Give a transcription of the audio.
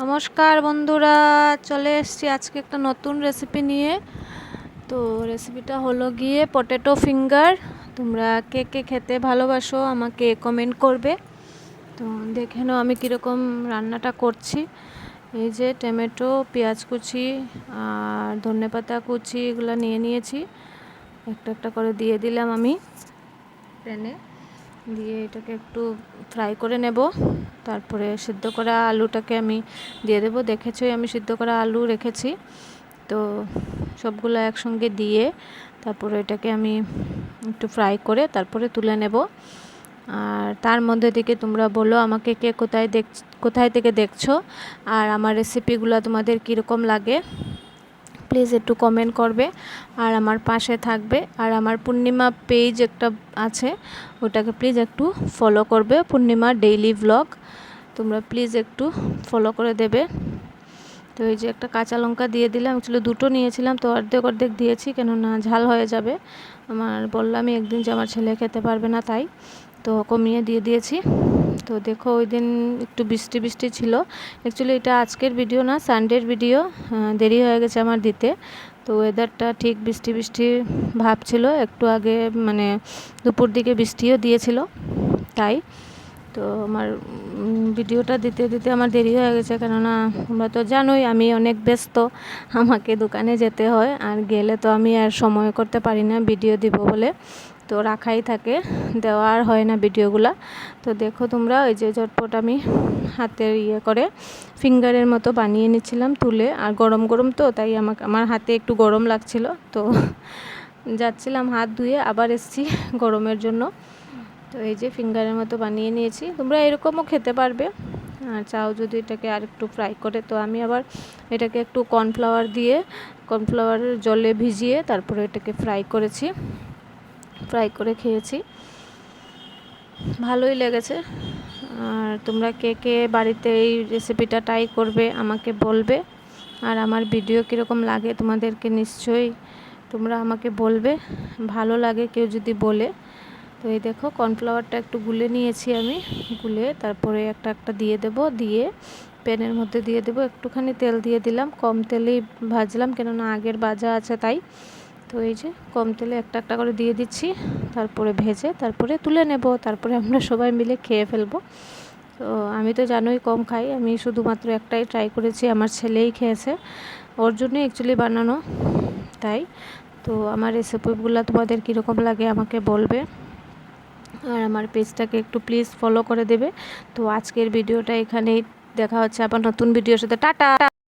নমস্কার বন্ধুরা, চলে এসেছি আজকে একটা নতুন রেসিপি নিয়ে। তো রেসিপিটা হলো গিয়ে পটেটো ফিঙ্গার। তোমরা কে কে খেতে ভালোবাসো আমাকে কমেন্ট করবে। তো দেখে নাও আমি কীরকম রান্নাটা করছি। এই যে টমেটো, পেঁয়াজ কুচি আর ধনেপাতা কুচি এগুলো নিয়ে নিয়েছি। একটা একটা করে দিয়ে দিলাম আমি প্যানে, দিয়ে এটাকে একটু ফ্রাই করে নেব। তারপরে সিদ্ধ করা আলুটাকে আমি দিয়ে দেবো। দেখেছোই আমি সিদ্ধ করা আলু রেখেছি, তো সবগুলো একসঙ্গে দিয়ে তারপরে এটাকে আমি একটু ফ্রাই করে তারপরে তুলে নেব। আর তার মধ্যে থেকে তোমরা বলো আমাকে কে কোথায় থেকে দেখছো, আর আমার রেসিপিগুলো তোমাদের কীরকম লাগে প্লিজ একটু কমেন্ট করবে আর আমার পাশে থাকবে। আর আমার পূর্ণিমা পেজ একটা আছে, ওটাকে প্লিজ একটু ফলো করবে, পূর্ণিমা ডেইলি ব্লগ। তোমরা প্লিজ একটু ফলো করে দেবে। তো এই যে একটা কাঁচা লঙ্কা দিয়ে দিলাম, অ্যাকচুয়ালি দুটো নিয়েছিলাম, তো অর্ধেক অর্ধেক দিয়েছি, কেননা ঝাল হয়ে যাবে। বললামই একদিন যে আমার ছেলে খেতে পারবে না, তাই তো কমিয়ে দিয়ে দিয়েছি। তো দেখো ওই দিন একটু বৃষ্টি বৃষ্টি ছিল। অ্যাকচুয়ালি এটা আজকের ভিডিও না, সানডের ভিডিও। দেরি হয়ে গেছে আমার দিতে। তো ওয়েদারটা ঠিক বৃষ্টি বৃষ্টি ভাব ছিল, একটু আগে মানে দুপুর দিকে বৃষ্টিও দিয়েছিল, তাই তো আমার ভিডিওটা দিতে দিতে আমার দেরি হয়ে গেছে। কেননা তোমরা তো জানোই আমি অনেক ব্যস্ত, আমাকে দোকানে যেতে হয়, আর গেলে তো আমি আর সময় করতে পারি না ভিডিও দিব বলে, তো রাখাই থাকে, দেওয়া আর হয় না ভিডিওগুলা। তো দেখো তোমরা ওই যে ঝটপট আমি হাতের করে ফিঙ্গারের মতো বানিয়ে নিচ্ছিলাম তুলে। আর গরম গরম তো, তাই আমার হাতে একটু গরম লাগছিল, তো যাচ্ছিলাম হাত ধুয়ে, আবার এসেছি গরমের জন্য। তো এই যে ফিঙ্গারের মতো বানিয়ে নিয়েছি। তোমরা এরকমও খেতে পারবে, আর চাও যদি এটাকে আর একটু ফ্রাই করে। তো আমি আবার এটাকে একটু কর্নফ্লাওয়ারের জলে ভিজিয়ে তারপরে এটাকে ফ্রাই করেছি, ফ্রাই করে খেয়েছি, ভালোই লেগেছে। আর তোমরা কে কে বাড়িতে এই রেসিপিটা ট্রাই করবে আমাকে বলবে। আর আমার ভিডিও কীরকম লাগে তোমাদেরকে নিশ্চয়ই তোমরা আমাকে বলবে, ভালো লাগে কেউ যদি বলে। তো এই দেখো কর্নফ্লাওয়ারটা একটু গুলে নিয়েছি আমি, গুলে তারপরে একটা একটা দিয়ে দেব, দিয়ে প্যানের মধ্যে দিয়ে দেব। একটুখানি তেল দিয়ে দিলাম, কম তেলেই ভাজলাম, কেননা আগের ভাজা আছে তাই। তো এই যে কম তেলে একটা একটা করে দিয়ে দিচ্ছি, তারপরে ভেজে তারপরে তুলে নেব, তারপরে আমরা সবাই মিলে খেয়ে ফেলবো। তো আমি তো জানোই কম খাই, আমি শুধুমাত্র একটাই ট্রাই করেছি, আমার ছেলেই খেয়েছে, ওর জন্যই অ্যাকচুয়ালি বানানো, তাই। তো আমার রেসিপিগুলো তোমাদের কীরকম লাগে আমাকে বলবে, আর আমার পেজটাকে একটু প্লিজ ফলো করে দেবে। তো আজকের ভিডিওটা এখানেই, দেখা হচ্ছে আবার নতুন ভিডিওর সাথে। টাটা।